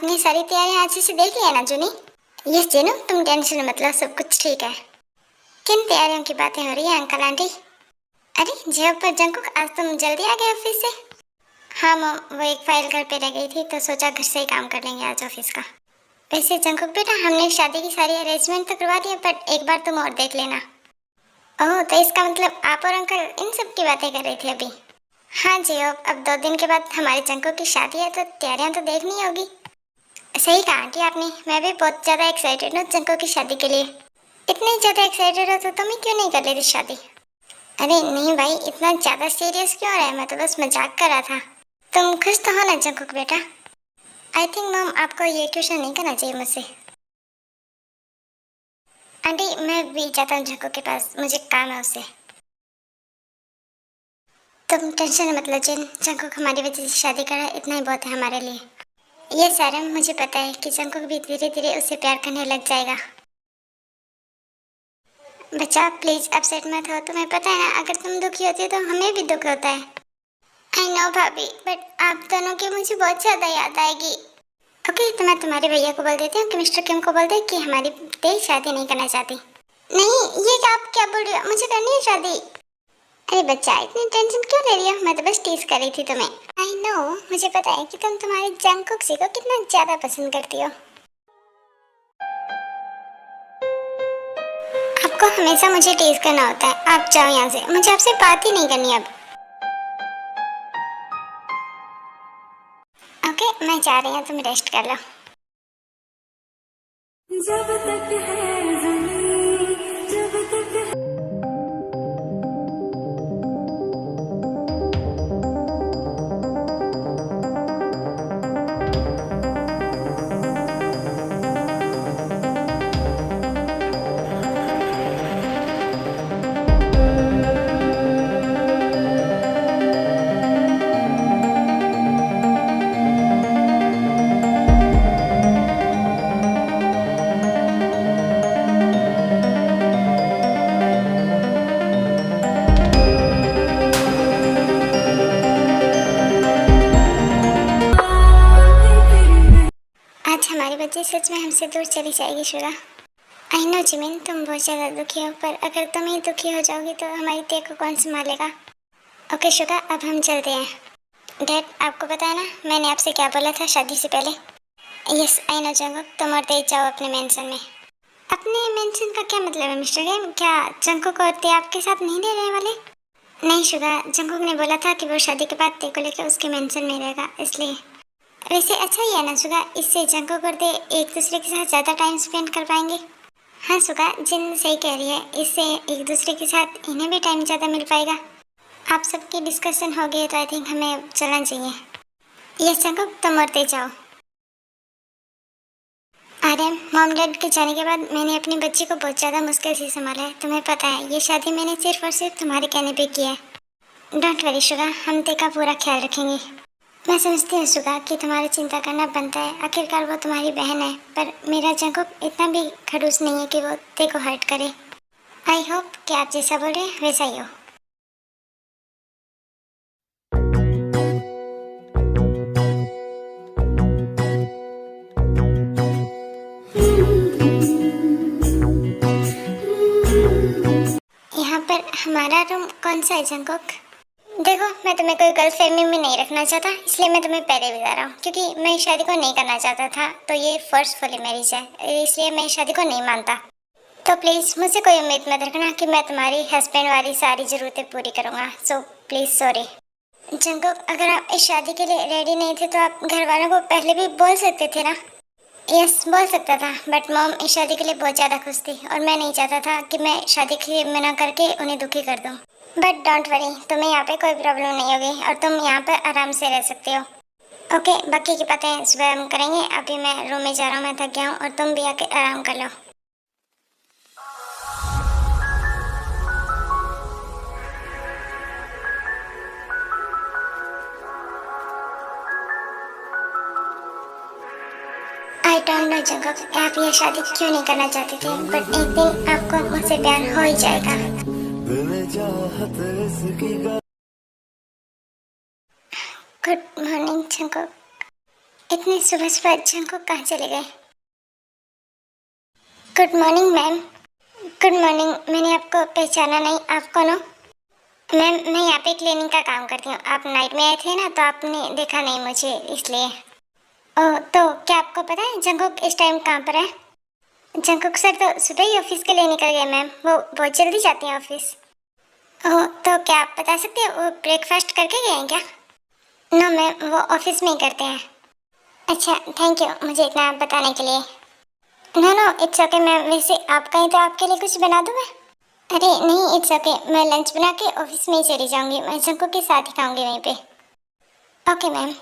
आपने सारी तैयारियां अच्छे से देख लिया ना जुनी? यस जेनू, तुम टेंशन मत लो, सब कुछ ठीक है। किन तैयारियों की बातें हो रही है अंकल आंटी? अरे जब पर जंकुक, आज तुम जल्दी आ गए ऑफिस से? हाँ मम, वो एक फाइल घर पे रह गई थी तो सोचा घर से ही काम कर लेंगे आज ऑफिस का। वैसे जंकुक बेटा, हमने शादी की सारी अरेंजमेंट तो करवा दी है, पर एक बार तुम और देख लेना। ओह, तो इसका मतलब आप और अंकल इन सब की बातें कर रही थी अभी? हाँ जी, अब 2 दिन के बाद हमारे जंकुक की शादी है तो तैयारियां तो देखनी होगी। सही कहा आंटी आपने, मैं भी बहुत ज़्यादा एक्साइटेड हूँ जंकुक की शादी के लिए। इतनी ज़्यादा एक्साइटेड हो तो तुम ही क्यों नहीं कर लेती शादी? अरे नहीं भाई, इतना ज़्यादा सीरियस क्यों रहे, मैं तो बस मजाक कर रहा था। तुम खुश तो हो ना जंकुक बेटा? आई थिंक मम, आपको ये क्वेश्चन नहीं करना चाहिए मुझसे। आंटी मैं भी जाता हूँ जंकुक के पास, मुझे काम है उससे। तुम टेंशन मत लो जिन, जंकुक हमारी वजह से शादी कर रहा है, इतना ही बहुत है हमारे लिए। ये सारम, मुझे पता है कि जंकुक भी धीरे धीरे उससे प्यार करने लग जाएगा। बच्चा प्लीज अपसेट मत हो, तुम्हें पता है ना अगर तुम दुखी होती हो तो हमें भी दुख होता है। आई नो भाभी, बट आप दोनों की मुझे बहुत ज़्यादा याद आएगी। ओके, तो मैं तुम्हारे भैया को बोल देती हूँ कि मिस्टर किम को बोल दे कि हमारी तेज शादी नहीं करना चाहती। नहीं, ये आप क्या बोल रहे हो, मुझे करनी है शादी। अरे बच्चा, इतनी टेंशन क्यों ले रही हो, मैं तो बस टीज कर रही थी तुम्हें। आई नो, मुझे पता है कि तुम तुम्हारे जंकुक सी को कितना ज़्यादा पसंद करती हो। आपको हमेशा मुझे टीज करना होता है, आप जाओ यहाँ से, मुझे आपसे बात ही नहीं करनी अब। ओके, मैं जा रही हूँ, तुम रेस्ट कर लो। जब तक है ज़मीं, जब तक आज हमारी बच्ची सच में हमसे दूर चली जाएगी शुरा। आई नो जिमिन, तुम बहुत ज़्यादा दुखी हो, पर अगर तुम ही दुखी हो जाओगी तो हमारी तेज को कौन संभालेगा? ओके शुगा, अब हम चलते हैं। डैड, आपको पता है ना मैंने आपसे क्या बोला था शादी से पहले? यस आई नो जंकुक, तुम और तेज जाओ अपने मेंशन में। अपने मेंशन का क्या मतलब है मिस्टर गेम? क्या जंकुक और ते आपके साथ नहीं रहने वाले? नहीं शुगा, जंकुक ने बोला था कि वो शादी के बाद ते को लेकर उसके मेंशन में रहेगा, इसलिए। वैसे अच्छा ही है ना सुगा, इससे जंकुक और ते एक दूसरे के साथ ज़्यादा टाइम स्पेंड कर पाएंगे। हाँ सुगा, जिन सही कह रही है, इससे एक दूसरे के साथ इन्हें भी टाइम ज़्यादा मिल पाएगा। आप सबकी डिस्कशन हो गई है तो आई थिंक हमें चलना चाहिए। यस जंकुक, तुम और ते जाओ। अरे मॉम डैड के जाने के बाद मैंने अपनी बच्ची को बहुत ज़्यादा मुश्किल से संभाला है, तुम्हें पता है ये शादी मैंने सिर्फ और सिर्फ तुम्हारे कहने पे की है। डोंट वरी शुगा, हम ते का पूरा ख्याल रखेंगे। मैं समझती हूँ सुगा कि तुम्हारी चिंता करना बनता है, आखिरकार वो तुम्हारी बहन है, पर मेरा जंकुक इतना भी खड़ूस नहीं है कि वो ते को हर्ट करे। आई होप कि आप जैसा बोल रहे हैं वैसा ही हो। यहाँ पर हमारा रूम कौन सा है जंकुक? देखो, मैं तुम्हें कोई गलत फहमी में नहीं रखना चाहता, इसलिए मैं तुम्हें पहले बता रहा हूँ, क्योंकि मैं इस शादी को नहीं करना चाहता था, तो ये फोर्सफुली मैरिज है, इसलिए मैं इस शादी को नहीं मानता। तो प्लीज़ मुझसे कोई उम्मीद मत रखना कि मैं तुम्हारी हस्बैंड वाली सारी ज़रूरतें पूरी करूँगा, सो प्लीज़ सॉरी। जंकुक, अगर आप इस शादी के लिए रेडी नहीं थे तो आप घर वालों को पहले भी बोल सकते थे ना? यस बोल सकता था, बट मॉम इस शादी के लिए बहुत ज़्यादा खुश थी और मैं नहीं चाहता था कि मैं शादी के लिए मना करके उन्हें दुखी कर दूँ। बट डोंट वरी, तुम्हें यहाँ पे कोई प्रॉब्लम नहीं होगी और तुम यहाँ पर आराम से रह सकते हो। ओके, बाकी की बातें सुबह हम करेंगे, अभी मैं रूम में जा रहा हूँ, मैं थक गया हूँ और तुम भी आके आराम कर लो। आई डोंट नो जंकुक, आप ये शादी क्यों नहीं करना चाहते थे, बट एक दिन आपको मुझसे प्यार हो ही जाएगा। Good morning Jungkook. इतनी सुबह सुबह जंकुक कहाँ चले गए? Good morning ma'am. Good morning. मैंने आपको पहचाना नहीं, आप कौन हो? मैम मैं यहाँ पे क्लीनिंग का काम करती हूँ। आप नाइट में आए थे ना, तो आपने देखा नहीं मुझे, इसलिए। ओह, तो क्या आपको पता है जंकुक इस टाइम कहाँ पर है? जंकुक सर तो सुबह ही ऑफिस के लिए निकल गए मैम, वो बहुत जल्दी जाते हैं ऑफिस। ओह, तो क्या आप बता सकते हो वो ब्रेकफास्ट करके गए हैं क्या? नो मैम, वो ऑफिस में ही करते हैं। अच्छा, थैंक यू मुझे इतना बताने के लिए। No no, it's okay ma'am. वैसे आप कहीं तो आपके लिए कुछ बना दूँ मैं? अरे नहीं, इट्स ओके। मैं लंच बना के ऑफिस में ही चली जाऊंगी। मैं जंकुक के साथ ही खाऊंगी वहीं पे। Okay ma'am.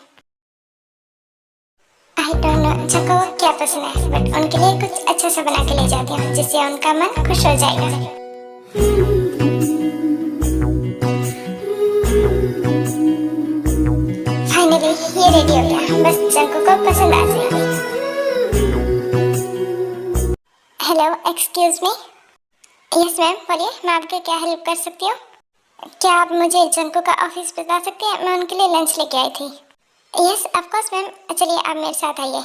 I don't know Jungkook को क्या पसंद है, बट उनके लिए कुछ अच्छा सा बना के ले जाती हूँ जिससे उनका मन खुश हो जाएगा। फाइनली ये रेडी हो गया, बस जंकुक को पसंद आ जाएगी। Hello, excuse me. Yes ma'am, बोलिए, मैं आपके क्या हेल्प कर सकती हूँ? क्या आप मुझे जंकुक का ऑफिस बता सकते हैं? मैं उनके लिए लंच लेके आई थी। यस ऑफ कोर्स मैम, चलिए आप मेरे साथ आइए।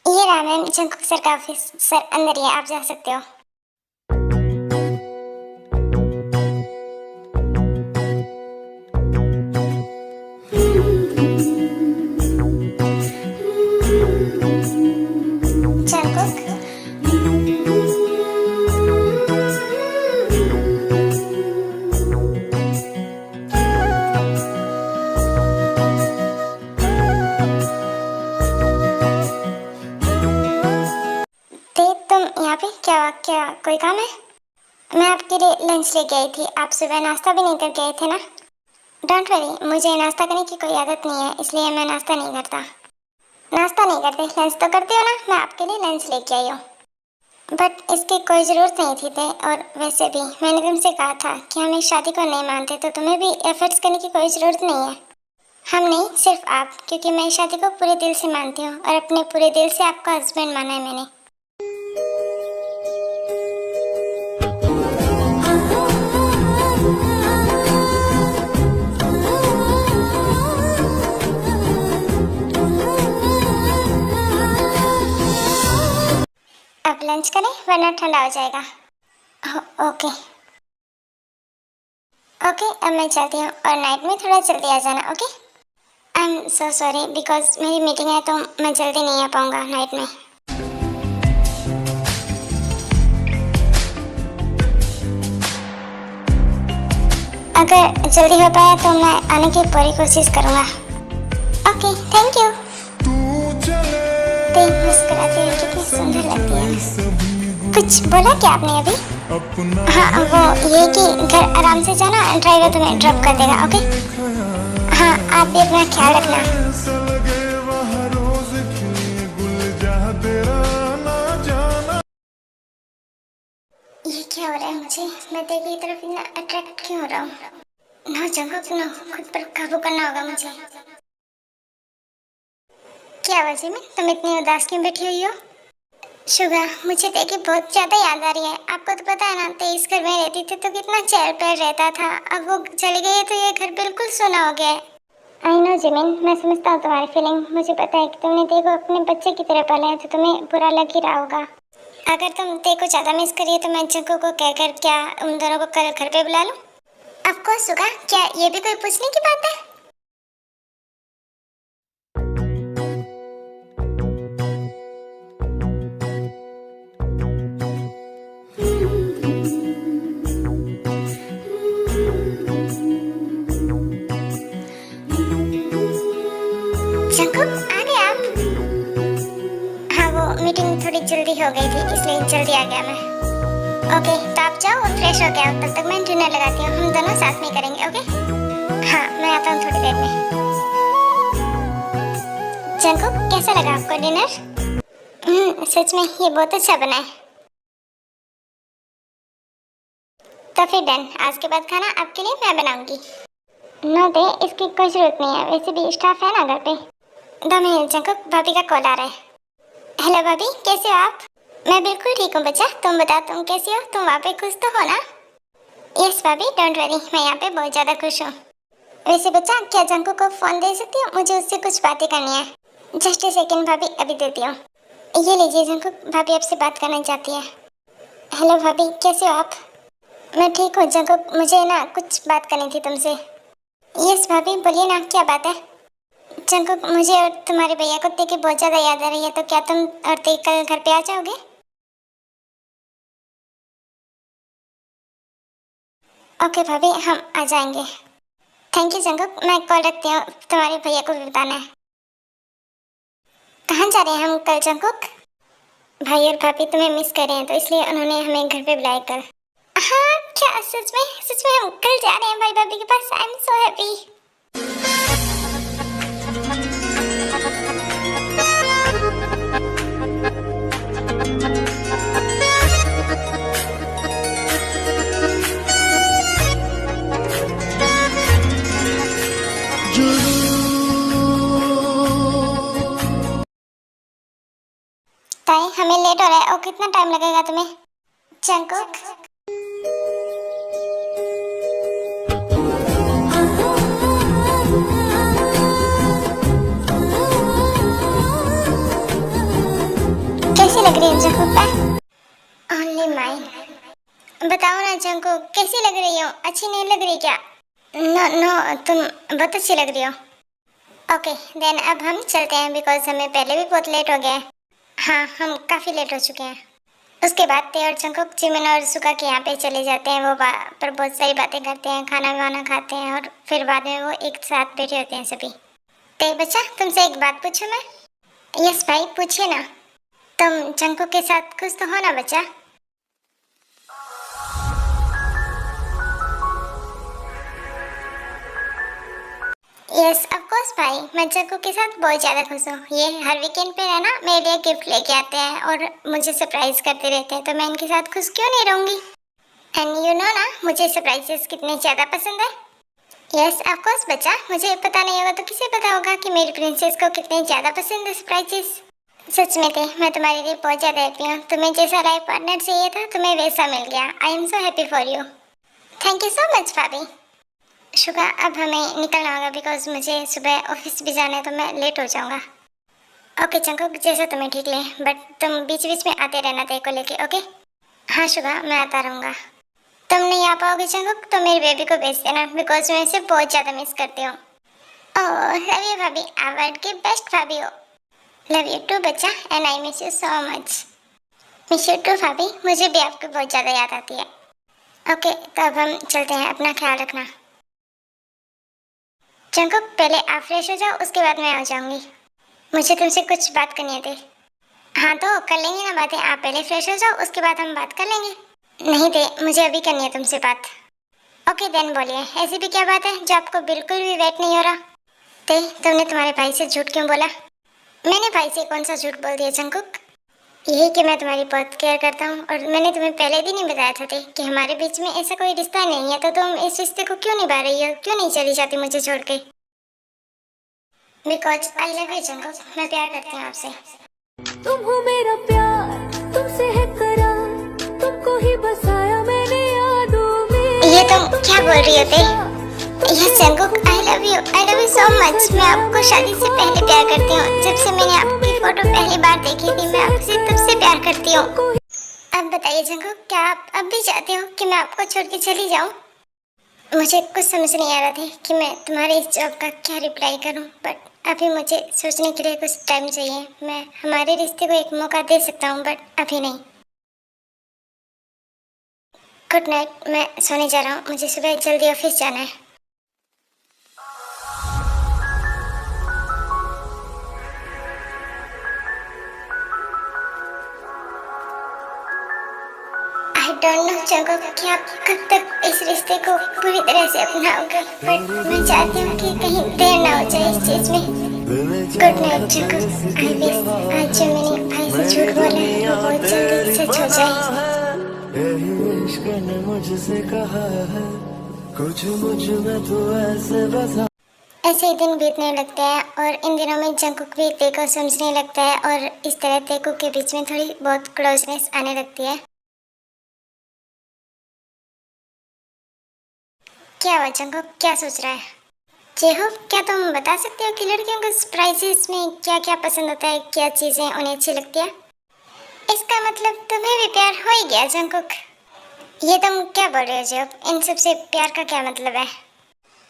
ये रहा मैम जंकुक सर का ऑफिस। सर अंदर ही है, आप जा सकते हो। जंकुक, ते तुम यहाँ पे क्या कोई काम है? मैं आपके लिए लंच लेके आई थी। आप सुबह नाश्ता भी नहीं करके आए थे ना? डोंट वरी, मुझे नाश्ता करने की कोई आदत नहीं है, इसलिए मैं नाश्ता नहीं करता। नाश्ता नहीं करते, लंच तो करते हो ना? मैं आपके लिए लंच लेके आई हूँ। बट इसकी कोई ज़रूरत नहीं थी ते, और वैसे भी मैंने तुमसे कहा था कि हम इस शादी को नहीं मानते, तो तुम्हें भी एफर्ट्स करने की कोई ज़रूरत नहीं है। हम नहीं, सिर्फ आप, क्योंकि मैं इस शादी को पूरे दिल से मानती हूँ और अपने पूरे दिल से आपका हस्बैंड माना है मैंने। अब लंच करें वरना ठंडा हो जाएगा। ओके ओके, अब मैं चलती हूँ, और नाइट में थोड़ा जल्दी आ जाना। Okay, I am so sorry, because मेरी मीटिंग है तो मैं जल्दी नहीं आ पाऊँगा नाइट में। अगर जल्दी हो पाया तो मैं आने की पूरी कोशिश करूँगा। Okay, thank you. देख, मुस्कुराती हुई कितनी सुंदर लगती है। कुछ बोला क्या आपने अभी? हाँ, वो ये कि घर आराम से जाना, ड्राइवर तुम्हें ड्रॉप कर देगा। ओके, हाँ, आप भी अपना ख्याल रखना। ये क्या हो रहा है मुझे? मैं तेरी की तरफ इतना अट्रैक्ट क्यों हो रहा हूँ? ना जंकुक, नो, खुद पर काबू करना होगा मुझे। क्या वजह में तुम इतनी उदास क्यों बैठी हुई हो? शुगा, मुझे देखी बहुत ज्यादा याद आ रही है। आपको तो पता है ना, तो इस घर में रहती थी तो कितना चहल पहल रहता था। अब वो चली गई है तो ये घर बिल्कुल सुना हो गया है। आई नो जिमिन, मैं समझता हूँ तुम्हारी फीलिंग। मुझे पता है कि तुमने ते को अपने बच्चे की तरह पाला है, तो तुम्हें बुरा लग ही रहा होगा। अगर तुम ते को ज्यादा मिस करिए तो मैं जंकू को कहकर क्या उन दोनों को कल घर पे बुला लूँ? ऑफकोर्स शुगा, क्या ये भी कोई पूछने की बात है? जंकू, आ गए आप? हाँ, वो मीटिंग थोड़ी जल्दी हो गई थी, इसलिए जल्दी आ गया मैं। ओके, तो आप जाओ और फ्रेश हो गया, तब तक मैं डिनर लगाती हूँ। हम दोनों साथ में करेंगे। ओके, हाँ, मैं आता हूँ थोड़ी देर में। जंकू, कैसा लगा आपको डिनर? सच में ये बहुत अच्छा बना है। तो फिर डन, आज के बाद खाना आपके लिए मैं बनाऊंगी। नो दे, इसकी कोई जरूरत नहीं है, वैसे भी स्टाफ है ना घर पे। 2 मिनट जंकुक, भाभी का कॉल आ रहा है। हेलो भाभी, कैसे हो आप? मैं बिल्कुल ठीक हूँ बच्चा, तुम बताओ तुम कैसी हो? तुम वहाँ पे खुश तो हो ना? यस भाभी, डोंट वरी, मैं यहाँ पे बहुत ज़्यादा खुश हूँ। वैसे बच्चा, क्या जंकुक को फ़ोन दे सकती हो? मुझे उससे कुछ बातें करनी है। जस्ट ए सेकेंड भाभी, अभी देती हूँ। ये लीजिए जंकुक, भाभी आपसे बात करना चाहती है। हेलो भाभी, कैसे हो आप? मैं ठीक हूँ जंकुक, मुझे ना कुछ बात करनी थी तुमसे। यस भाभी, बोलिए ना, क्या बात है? जंकुक, मुझे और तुम्हारे भैया को देख के बहुत ज़्यादा याद आ रही है, तो क्या तुम और ते कल घर पे आ जाओगे? ओके भाभी, हम आ जाएंगे। थैंक यू जंकुक, मैं कॉल रखती हूँ, तुम्हारे भैया को भी बताना है। कहाँ जा रहे हैं हम कल जंकुक? भाई और भाभी तुम्हें मिस कर रहे हैं, तो इसलिए उन्होंने हमें घर पे बुलाया कल। हाँ क्या, सच में हम कल जा रहे हैं भाई भाभी के पास। I am so happy. ताई, हमें लेट हो रहा है और कितना टाइम लगेगा तुम्हें? जंकुक, कैसी लग रही है जंकुक? Only my. बताओ ना जंकुक, कैसी लग रही हो? अच्छी नहीं लग रही क्या? नो नो, तुम बहुत अच्छी लग रही हो। ओके देन, अब हम चलते हैं, बिकॉज हमें पहले भी बहुत लेट हो गया है। हाँ, हम काफ़ी लेट हो चुके हैं। उसके बाद ते और जंकुक जिमिन और सुगा के यहाँ पे चले जाते हैं। वो पर बहुत सारी बातें करते हैं, खाना वाना खाते हैं, और फिर बाद में वो एक साथ बैठे होते हैं सभी। ते बच्चा, तुमसे एक बात पूछूं मैं? यस भाई, पूछिए ना। तुम जंकुक के साथ खुश तो हो ना बच्चा? यस ऑफ कोर्स भाई, मैं जग्गू के साथ बहुत ज़्यादा खुश हूँ। ये हर वीकेंड पे है ना, मेरे लिए गिफ्ट लेके आते हैं और मुझे सरप्राइज करते रहते हैं, तो मैं इनके साथ खुश क्यों नहीं रहूँगी? एंड यू नो ना, मुझे सरप्राइजेस कितने ज़्यादा पसंद है। यस ऑफ कोर्स बच्चा, मुझे पता नहीं होगा तो किसे पता होगा कि मेरी प्रिंसेस को कितने ज़्यादा पसंद है सरप्राइजेस। सच में थे, मैं तुम्हारे लिए बहुत ज़्यादा हैप्पी हूँ। तुम्हें जैसा लाइफ पार्टनर चाहिए था, तुम्हें वैसा मिल गया। I am so happy for you. Thank you so much भाभी। शुगा, अब हमें निकलना होगा, बिकॉज मुझे सुबह ऑफिस भी जाना है, तो मैं लेट हो जाऊंगा। ओके चंको, जैसा तुम्हें ठीक लगे, बट तुम बीच बीच में आते रहना तेरे को लेके, ओके? हाँ शुगा, मैं आता रहूँगा। तुम नहीं आ पाओगे चंको तो मेरी बेबी को भेज देना, बिकॉज मैं इसे बहुत ज़्यादा मिस करती हूँ। ओह लव यू भाभी, आप वर्ल्ड की बेस्ट भाभी हो। लव यू टू बच्चा, and I miss you so much. Miss you too भाभी, मुझे भी आपकी बहुत ज़्यादा याद आती है। ओके, तो अब हम चलते हैं, अपना ख्याल रखना। चंको, पहले आप फ्रेश हो जाओ, उसके बाद मैं आ जाऊंगी। मुझे तुमसे कुछ बात करनी है। हाँ तो कर लेंगे ना बातें, आप पहले फ्रेश हो जाओ, उसके बाद हम बात कर लेंगे। नहीं दे, मुझे अभी करनी है तुमसे बात। ओके देन, बोलिए, ऐसी भी क्या बात है जो आपको बिल्कुल भी वेट नहीं हो रहा? ते, तुमने तुम्हारे भाई से झूठ क्यों बोला? मैंने भाई से कौन सा झूठ बोल दिया जंकुक? यही कि मैं तुम्हारी बहुत केयर करता हूँ, और मैंने तुम्हें पहले दिन ही बताया था कि हमारे बीच में ऐसा कोई रिश्ता नहीं है, तो तुम इस रिश्ते को क्यों निभा रही हो? क्यों नहीं चली जाती मुझे छोड़ के? Because I love you Jungkook, मैं प्यार करती हूँ आपसे। तुम हो मेरा प्यार, तुमसे है करार, तुमको ही बसाया मैंने यादों में। ये तुम क्या बोल रही हो ते? Yes Jungkook, I love you so much. मैं आपको शादी से पहले प्यार करती हूँ। जब से मैंने आपकी फोटो पहली बार देखी थी, मैं आपसे तब से प्यार करती हूँ। अब बताइए जंकुक, क्या आप अब भी चाहते हो कि मैं आपको छोड़ के चली जाऊँ? मुझे कुछ समझ नहीं आ रहा था कि मैं तुम्हारे इस जॉब का क्या रिप्लाई करूं, बट अभी मुझे सोचने के लिए कुछ टाइम चाहिए। मैं हमारे रिश्ते को एक मौका दे सकता हूं, बट अभी नहीं। गुड नाइट, मैं सोने जा रहा हूँ, मुझे सुबह जल्दी ऑफिस जाना है। आई डोंट नो जंकुक कि आप कब तक इस रिश्ते को पूरी तरह से अपनाओगे, बट मैं चाहती हूँ कि कहीं देर ना हो जाए इस चीज़ में। Good night Jungkook, I wish आज जो मैंने भाई से झूठ बोला है वो बहुत जल्दी सच हो जाए। यही इश्क ने मुझसे कहा है, कुछ मुझ में तो ऐसे बसा। ऐसे ही दिन बीतने लगते हैं, और इन दिनों में जंकुक भी ते को समझने लगता है, और इस तरह तेको के बीच में थोड़ी बहुत क्लोजनेस आने लगती है। क्या हुआ जंगकुक, क्या सोच रहा है? जेहो, क्या तुम बता सकते हो कि लड़कियों को सरप्राइजेस में क्या क्या पसंद होता है, क्या चीजें उन्हें अच्छी लगती है? इसका मतलब तुम्हें भी प्यार हो ही गया जंगकुक। ये तुम क्या बोल रहे हो जेहो? इन सब से प्यार का क्या मतलब है?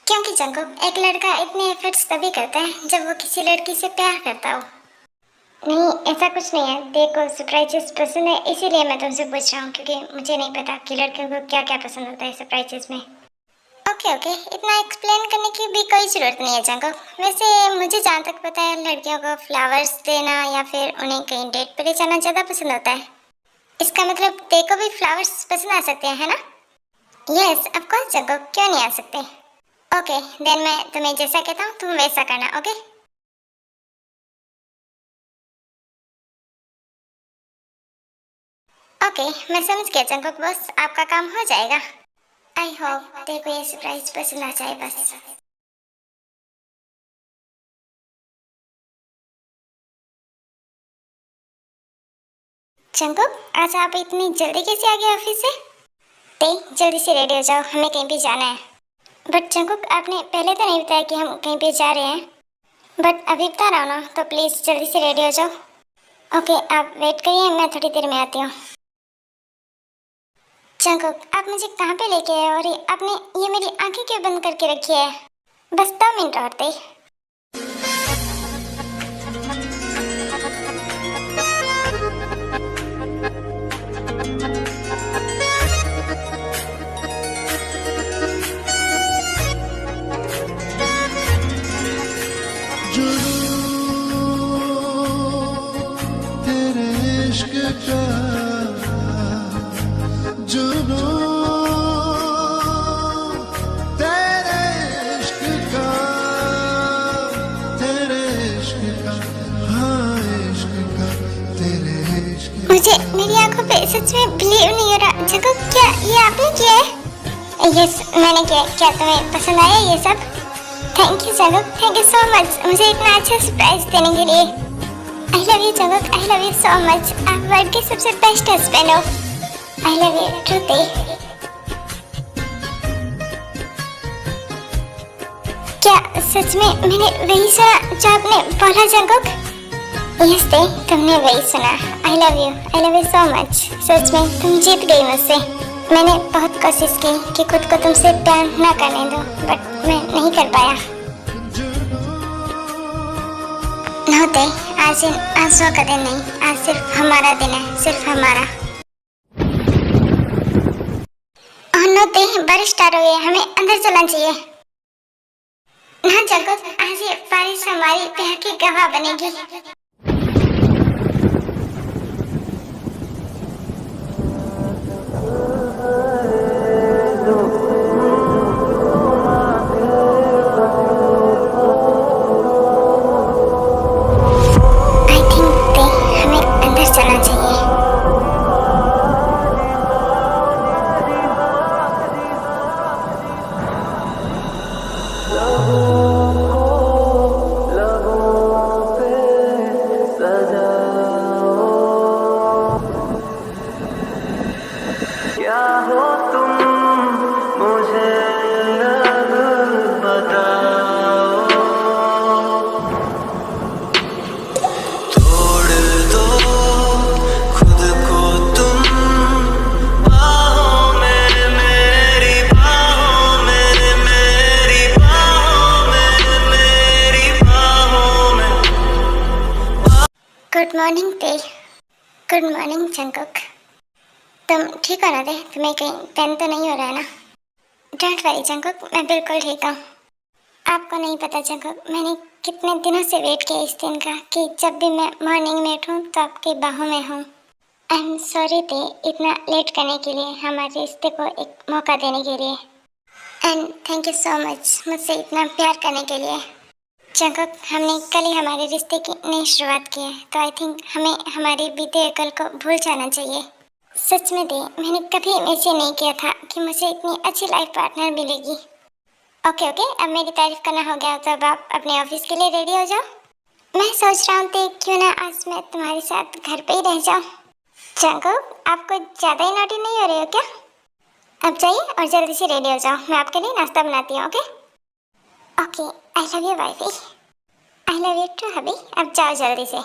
क्योंकि जंगकुक, एक लड़का इतने एफर्ट्स तभी करता है जब वो किसी लड़की से प्यार करता हो। नहीं, ऐसा कुछ नहीं है। देखो, सरप्राइजेस पसंद है इसीलिए मैं तुमसे पूछ रहा हूँ, क्योंकि मुझे नहीं पता कि लड़कियों को क्या क्या पसंद होता है सरप्राइजेस में। ओके ओके, इतना एक्सप्लेन करने की भी कोई ज़रूरत नहीं है जंगकुक। वैसे मुझे जहाँ तक पता है, लड़कियों को फ्लावर्स देना या फिर उन्हें कहीं डेट पर ले जाना ज़्यादा पसंद होता है। इसका मतलब देखो भी फ्लावर्स पसंद आ सकते हैं, है ना? यस ऑफ कोर्स जंगकुक, क्यों नहीं आ सकते। ओके देन, मैं तुम्हें जैसा कहता हूँ तुम वैसा करना, ओके? ओके, मैं समझ गया जंगकुक बॉस, आपका काम हो जाएगा। आई होप देखो ये सरप्राइज पसंद आ जाए बस। जंगकुक, आज आप इतनी जल्दी कैसे आ गए ऑफिस से? जल्दी से रेडी हो जाओ, हमें कहीं पे जाना है। बट जंगकुक, आपने पहले तो नहीं बताया कि हम कहीं पे जा रहे हैं। बट अभी बता रहा हूँ ना, तो प्लीज़ जल्दी से रेडी हो जाओ। ओके, आप वेट करिए, मैं थोड़ी देर में आती हूँ। जंगकुक, आप मुझे कहाँ पे लेके आए और आपने ये मेरी आंखें क्यों बंद करके रखी है? बस 2 मिनट और थे। तेरे इश्क का जुनून, तेरे इश्क का, तेरे इश्क का, हाँ इश्क का, तेरे इश्क का। मुझे मेरी आंखों पे सच में बिलीव नहीं हो रहा। जंगकुक, क्या ये आपने किया है? यस, मैंने किया। क्या तुम्हें पसंद आया ये सब? Thank you Jungkook, thank you so much मुझे इतना अच्छा सरप्राइज देने के लिए। आई love you Jungkook, I love you so much. आप वर्ल्ड के सबसे बेस्ट हस्बैंड हो। आई लव यू ट्रुली। क्या सच में मैंने वही सुना जो आपने बोला जंगकुक? यस दे, तुमने वही सुना। I love you so much. सच में तुम जीत गई मुझसे। मैंने बहुत कोशिश की कि खुद को तुमसे प्यार ना करने दो, बट मैं नहीं कर पाया। नहोते, आज इन आंसुओं का दिन नहीं, आज सिर्फ हमारा दिन है, सिर्फ हमारा। नहोते, बारिश स्टार्ट हो गई है, हमें अंदर चलना चाहिए। ना जंगकुक, आज ये बारिश हमारी प्यार की गवाह बनेगी। क्या हो तुम मुझे अब बताओ। तोड़ दो खुद को तुम बाहों में, मेरी बाहों में, मेरी बाहों में, मेरी बाहों में। गुड मॉर्निंग ते। Good morning Jungkook. तुम ठीक हो ना दे? तुम्हें कहीं पेन तो नहीं हो रहा है ना? डोंट वरी जंगकुक, मैं बिल्कुल ठीक हूँ। आपको नहीं पता जंगकुक, मैंने कितने दिनों से वेट किया इस दिन का कि जब भी मैं मॉर्निंग में उठूँ तो आपकी बाहों में हूँ। आई एम सॉरी थे इतना लेट करने के लिए, हमारे रिश्ते को एक मौका देने के लिए। And thank you so much मुझसे इतना प्यार करने के लिए। जंगकुक, हमने कल ही हमारे रिश्ते की नई शुरुआत की है, तो आई थिंक हमें हमारे बीते कल को भूल जाना चाहिए। सच में दे, मैंने कभी इमेजिन नहीं किया था कि मुझे इतनी अच्छी लाइफ पार्टनर मिलेगी। ओके ओके, अब मेरी तारीफ करना हो गया तो अब आप अपने ऑफिस के लिए रेडी हो जाओ। मैं सोच रहा हूँ कि क्यों ना आज मैं तुम्हारे साथ घर पे ही रह जाऊँ। जंगकुक, आप कुछ ज़्यादा ही नॉटी नहीं हो रहे हो क्या? अब जाइए और जल्दी से रेडी हो जाओ, मैं आपके लिए नाश्ता बनाती हूँ। Okay okay, I love you wifey, I love you too hubby. अब जाओ जल्दी से।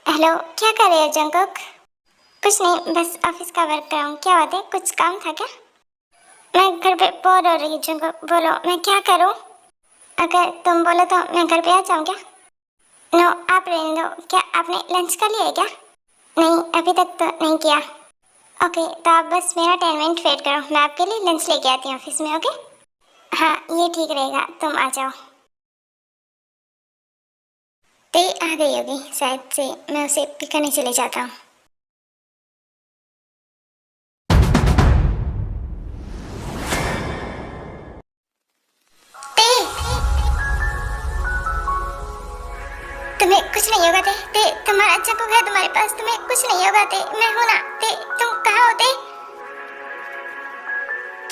हेलो, क्या कर रहे हो जंगकुक? कुछ नहीं, बस ऑफिस का वर्क कर रहा हूँ। क्या बात है, कुछ काम था क्या? मैं घर पे बोर हो रही हूँ जंगकुक, बोलो मैं क्या करूँ? अगर तुम बोलो तो मैं घर पे आ जाऊँ क्या? नो, आप रहने दो। क्या आपने लंच कर लिया है क्या? नहीं, अभी तक तो नहीं किया। ओके, तो आप बस मेरा 10 मिनट वेट करो, मैं आपके लिए लंच लेके आती हूँ ऑफिस में। ओके हाँ, ये ठीक रहेगा, तुम आ जाओ। ते आ गई होगी शायद से, मैं उसे पिक करने चले जाता हूँ। ते, तुम्हें कुछ नहीं होगा ते, तुम्हारा जंगकुक है तुम्हारे पास, तुम्हें कुछ नहीं होगा ते, मैं हूं ना ते, तुम कहाँ हो ते?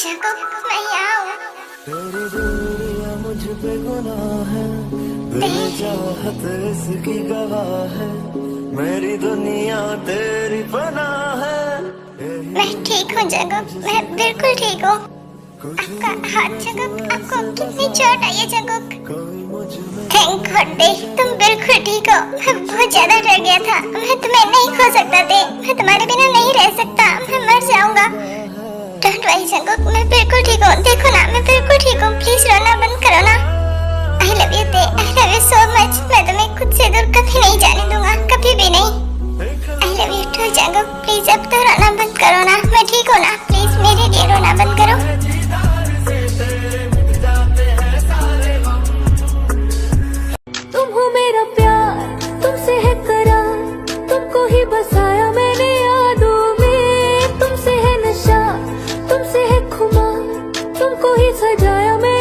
जंगकुक, मैं यहाँ हूँ। तेरी दूरियां मुझ पे गुनाह है, तेरी चाहत इसकी गवाह है, मेरी दुनिया तेरी पनाह है। मैं ठीक हूँ जंगकुक, मैं बिल्कुल ठीक हूँ। आपका हाथ जंगकुक, आपको कितनी चोट आई है जंगकुक? थैंक गॉड डे, तुम बिल्कुल ठीक हो। मैं बहुत ज्यादा डर गया था, मैं तुम्हें नहीं खो सकता थे, मैं तुम्हारे बिना नहीं रह सकता, मैं मर जाऊंगा। डोंट वरी जंगकुक, मैं बिल्कुल ठीक हूँ। देखो ना, मैं बिल्कुल ठीक हूँ, प्लीज रोना बंद करो ना। आई लव यू ते, आई लव यू सो मच। मैं तुम्हें खुद से दूर कभी नहीं जाने दूंगा, कभी भी नहीं। I love you too Jungkook, please अब तो रोना बंद करो ना। मैं ठीक हूँ ना, प्लीज मेरे लिए रोना बंद करो। तुम हो मेरा प्यार, तुमसे है करार, तुमको ही बसाया मैंने यादों में। तुमसे है नशा, तुमसे है खुमार, तुमको ही सजाया मैं